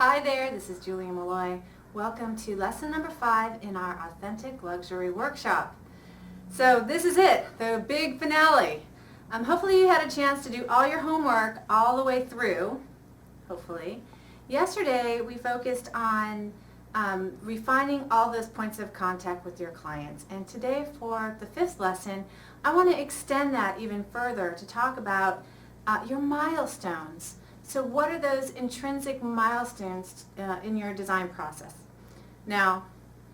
Hi there, this is Julia Molloy. Welcome to lesson number 5 in our Authentic Luxury Workshop. So this is it, the big finale. Hopefully you had a chance to do all your homework all the way through, hopefully. Yesterday we focused on refining all those points of contact with your clients, and today for the 5th lesson I want to extend that even further to talk about your milestones. So what are those intrinsic milestones in your design process? Now,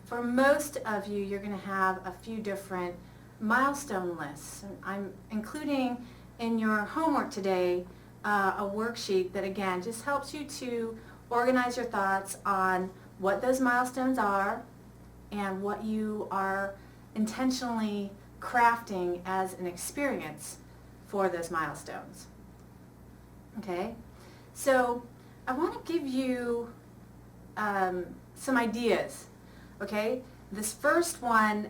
for most of you, you're going to have a few different milestone lists. I'm including in your homework today a worksheet that again just helps you to organize your thoughts on what those milestones are and what you are intentionally crafting as an experience for those milestones. Okay? So I want to give you some ideas, okay? This first one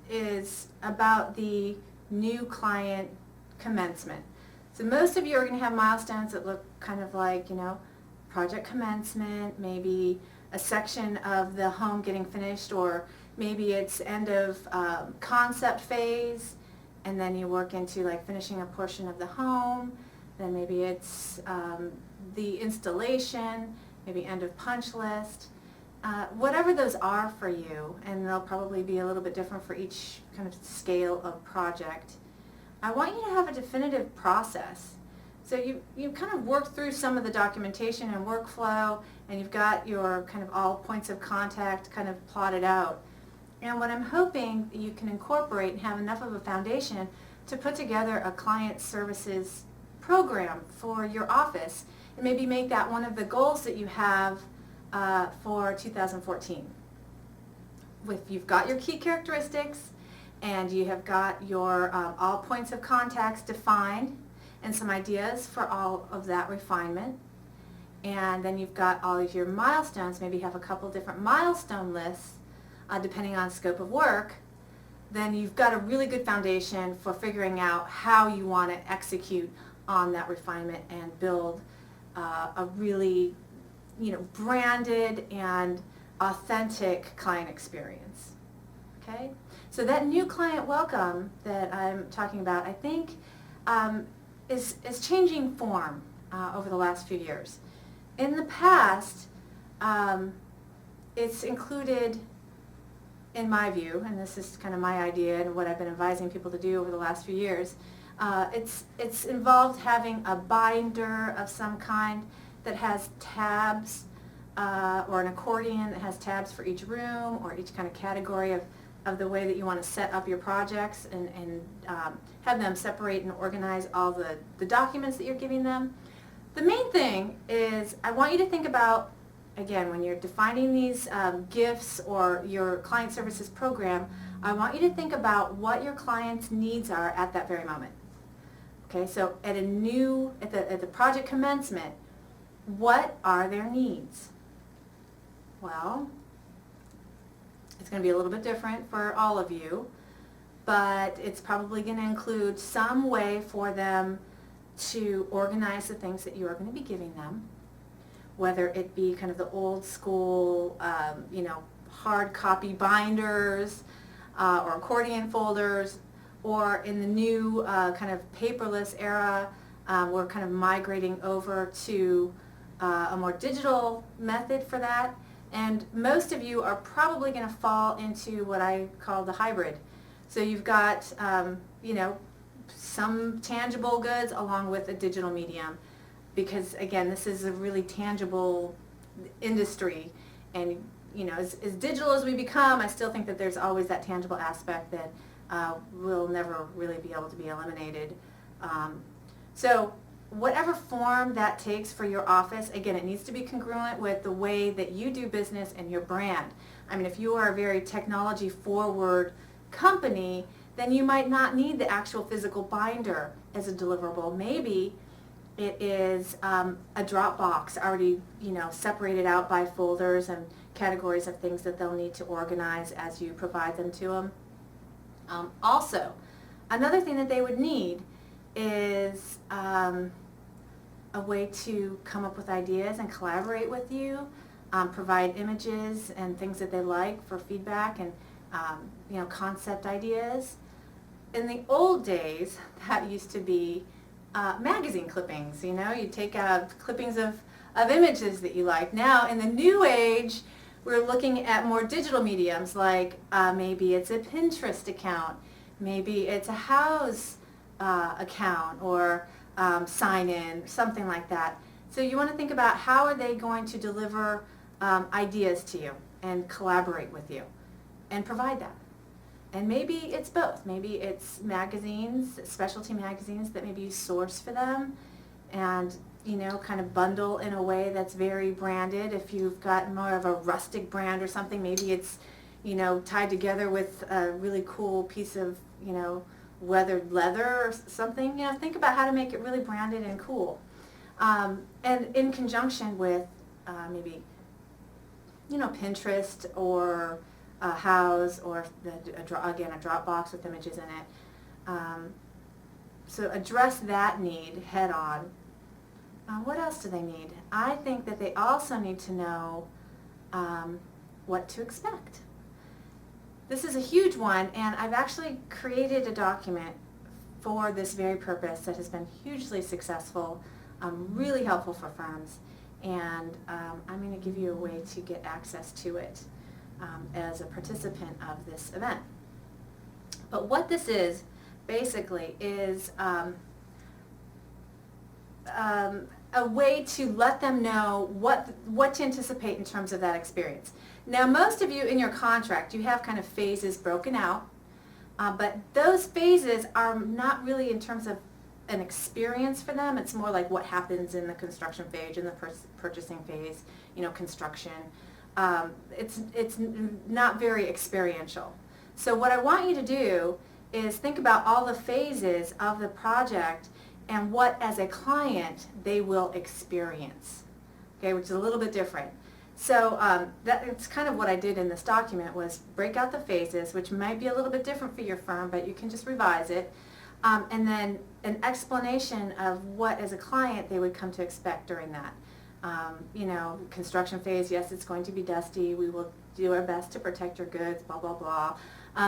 is about the new client commencement. So most of you are going to have milestones that look kind of like, project commencement, maybe a section of the home getting finished, or maybe it's end of concept phase, and then you work into like finishing a portion of the home. Then maybe it's the installation, maybe end of punch list. Whatever those are for you, and they'll probably be a little bit different for each kind of scale of project. I want you to have a definitive process. So you kind of worked through some of the documentation and workflow, and you've got your kind of all points of contact kind of plotted out. And what I'm hoping you can incorporate and have enough of a foundation to put together a client services program for your office, and maybe make that one of the goals that you have for 2014. If you've got your key characteristics and you have got your all points of contacts defined and some ideas for all of that refinement, and then you've got all of your milestones, maybe you have a couple different milestone lists depending on scope of work, then you've got a really good foundation for figuring out how you want to execute on that refinement and build a really, branded and authentic client experience. Okay? So that new client welcome that I'm talking about, I think, is changing form over the last few years. In the past, it's included, in my view, and this is kind of my idea and what I've been advising people to do over the last few years, it's involved having a binder of some kind that has tabs, or an accordion that has tabs for each room or each kind of category of the way that you want to set up your projects, and have them separate and organize all the documents that you're giving them. The main thing is I want you to think about, again, when you're defining these gifts or your client services program, I want you to think about what your client's needs are at that very moment. Okay, so at the project commencement, what are their needs? Well, it's going to be a little bit different for all of you, but it's probably going to include some way for them to organize the things that you are going to be giving them, whether it be kind of the old school, hard copy binders or accordion folders, or in the new kind of paperless era, we're kind of migrating over to a more digital method for that. And most of you are probably going to fall into what I call the hybrid. So you've got, some tangible goods along with a digital medium, because again, this is a really tangible industry, and as digital as we become, I still think that there's always that tangible aspect that will never really be able to be eliminated. So whatever form that takes for your office, again, it needs to be congruent with the way that you do business and your brand. I mean, if you are a very technology forward company, then you might not need the actual physical binder as a deliverable. Maybe it is a Dropbox already, separated out by folders and categories of things that they'll need to organize as you provide them to them. Also, another thing that they would need is a way to come up with ideas and collaborate with you, provide images and things that they like for feedback and concept ideas. In the old days, that used to be magazine clippings. You take clippings of images that you like. Now, in the new age, we're looking at more digital mediums, like maybe it's a Pinterest account, maybe it's a House account, or sign-in, something like that. So you want to think about how are they going to deliver ideas to you and collaborate with you and provide that. And maybe it's both. Maybe it's magazines, specialty magazines that maybe you source for them and kind of bundle in a way that's very branded. If you've got more of a rustic brand or something, maybe it's tied together with a really cool piece of weathered leather or something. Think about how to make it really branded and cool, and in conjunction with maybe Pinterest or House, or again a Dropbox with images in it. So address that need head on. What else do they need? I think that they also need to know what to expect. This is a huge one, and I've actually created a document for this very purpose that has been hugely successful, really helpful for firms, and I'm going to give you a way to get access to it as a participant of this event. But what this is basically is a way to let them know what to anticipate in terms of that experience. Now, most of you in your contract, you have kind of phases broken out, but those phases are not really in terms of an experience for them. It's more like what happens in the construction phase, in the purchasing phase, construction. It's not very experiential. So what I want you to do is think about all the phases of the project and what, as a client, they will experience, okay, which is a little bit different. So that's kind of what I did in this document, was break out the phases, which might be a little bit different for your firm, but you can just revise it, and then an explanation of what, as a client, they would come to expect during that. Construction phase, yes, it's going to be dusty. We will do our best to protect your goods, blah, blah, blah.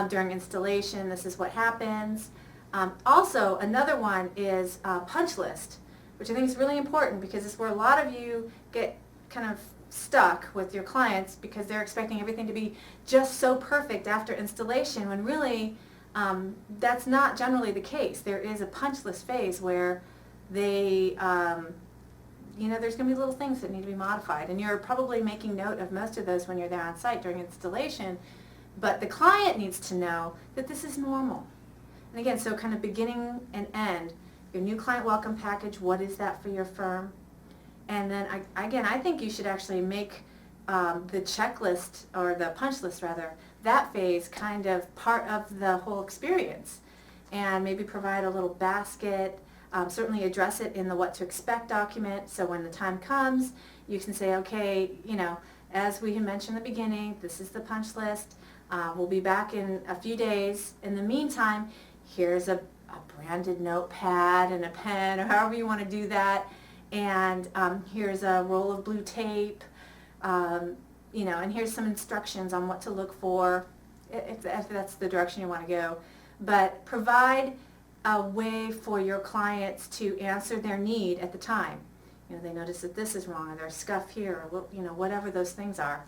During installation, this is what happens. Also, another one is punch list, which I think is really important, because it's where a lot of you get kind of stuck with your clients because they're expecting everything to be just so perfect after installation, when really that's not generally the case. There is a punch list phase where they, there's going to be little things that need to be modified, and you're probably making note of most of those when you're there on site during installation, but the client needs to know that this is normal. And again, so kind of beginning and end, your new client welcome package, what is that for your firm? And then, I think you should actually make the checklist, or the punch list rather, that phase kind of part of the whole experience. And maybe provide a little basket, certainly address it in the what to expect document, so when the time comes, you can say, okay, as we had mentioned in the beginning, this is the punch list. We'll be back in a few days. In the meantime, here's a branded notepad and a pen, or however you want to do that. And here's a roll of blue tape, and here's some instructions on what to look for, if that's the direction you want to go. But provide a way for your clients to answer their need at the time. They notice that this is wrong, or there's scuff here, or whatever those things are.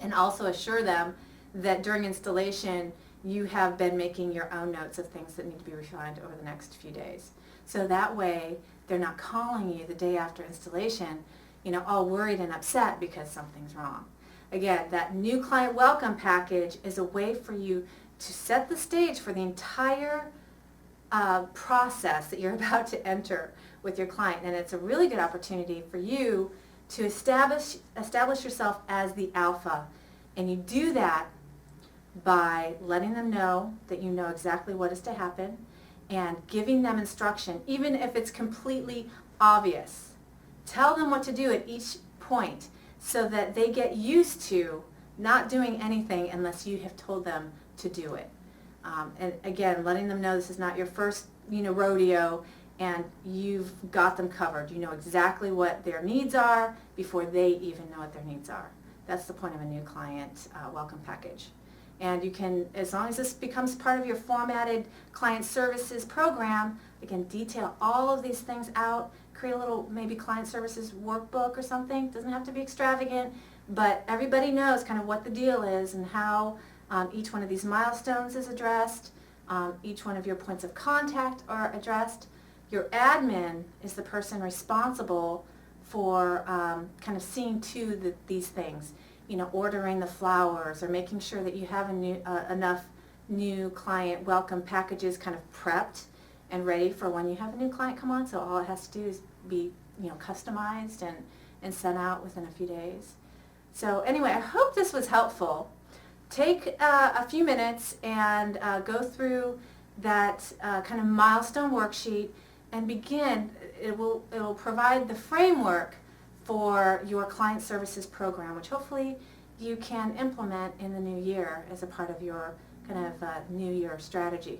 And also assure them that during installation you have been making your own notes of things that need to be refined over the next few days. So that way they're not calling you the day after installation, all worried and upset because something's wrong. Again, that new client welcome package is a way for you to set the stage for the entire process that you're about to enter with your client. And it's a really good opportunity for you to establish yourself as the alpha. And you do that by letting them know that you know exactly what is to happen, and giving them instruction, even if it's completely obvious. Tell them what to do at each point so that they get used to not doing anything unless you have told them to do it. And again, letting them know this is not your first rodeo, and you've got them covered. You know exactly what their needs are before they even know what their needs are. That's the point of a new client welcome package. And you can, as long as this becomes part of your formatted client services program, again, detail all of these things out, create a little maybe client services workbook or something. Doesn't have to be extravagant, but everybody knows kind of what the deal is and how each one of these milestones is addressed, each one of your points of contact are addressed. Your admin is the person responsible for kind of seeing to these things, you know, ordering the flowers or making sure that you have enough new client welcome packages kind of prepped and ready for when you have a new client come on. So all it has to do is be, you know, customized and sent out within a few days. So anyway, I hope this was helpful. Take a few minutes and go through that kind of milestone worksheet and begin. It will provide the framework for your client services program, which hopefully you can implement in the new year as a part of your kind of new year strategy.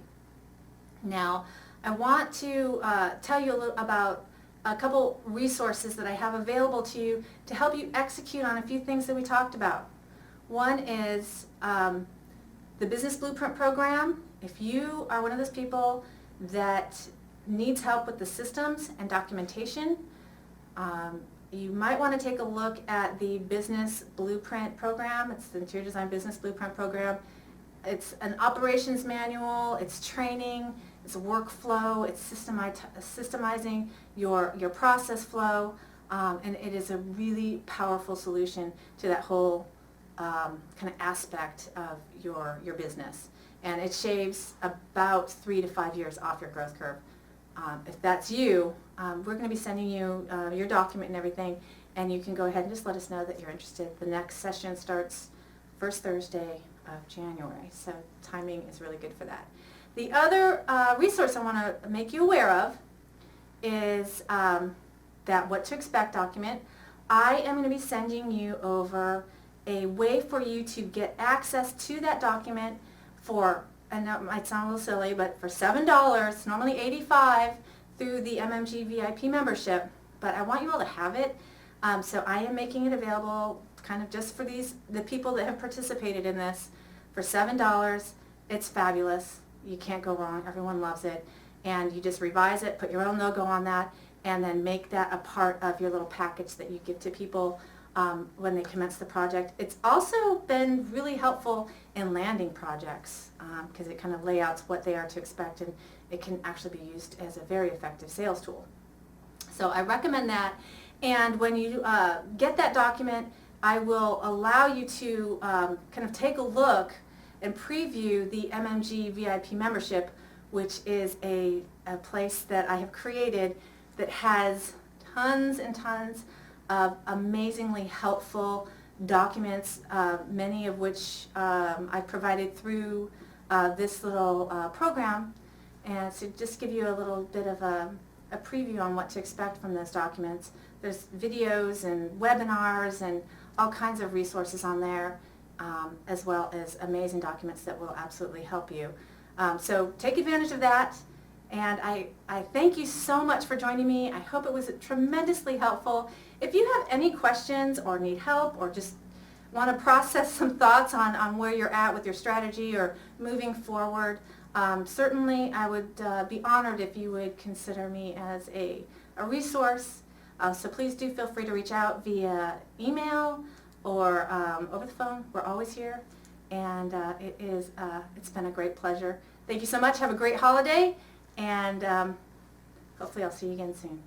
Now, I want to tell you about a couple resources that I have available to you to help you execute on a few things that we talked about. One is the Business Blueprint Program. If you are one of those people that needs help with the systems and documentation, you might want to take a look at the Business Blueprint Program. It's the Interior Design Business Blueprint Program. It's an operations manual, it's training, it's a workflow, it's systemizing your process flow, and it is a really powerful solution to that whole kind of aspect of your business. And it shaves about 3 to 5 years off your growth curve. If that's you, we're going to be sending you your document and everything, and you can go ahead and just let us know that you're interested. The next session starts first Thursday of January, so timing is really good for that. The other resource I want to make you aware of is that What to Expect document. I am going to be sending you over a way for you to get access to that document for, I know it might sound a little silly, but for $7, normally $85 through the MMG VIP membership, but I want you all to have it. So I am making it available kind of just for the people that have participated in this for $7. It's fabulous. You can't go wrong. Everyone loves it. And you just revise it, put your own logo on that, and then make that a part of your little package that you give to people when they commence the project. It's also been really helpful in landing projects because it kind of layouts what they are to expect, and it can actually be used as a very effective sales tool. So I recommend that. And when you get that document, I will allow you to kind of take a look and preview the MMG VIP membership, which is a place that I have created that has tons and tons of amazingly helpful documents, many of which I've provided through this little program. And to just give you a little bit of a preview on what to expect from those documents, there's videos and webinars and all kinds of resources on there, as well as amazing documents that will absolutely help you. So take advantage of that. And I thank you so much for joining me. I hope it was tremendously helpful. If you have any questions or need help or just want to process some thoughts on where you're at with your strategy or moving forward, certainly I would be honored if you would consider me as a resource. So please do feel free to reach out via email or over the phone. We're always here. And it's been a great pleasure. Thank you so much. Have a great holiday. And hopefully I'll see you again soon.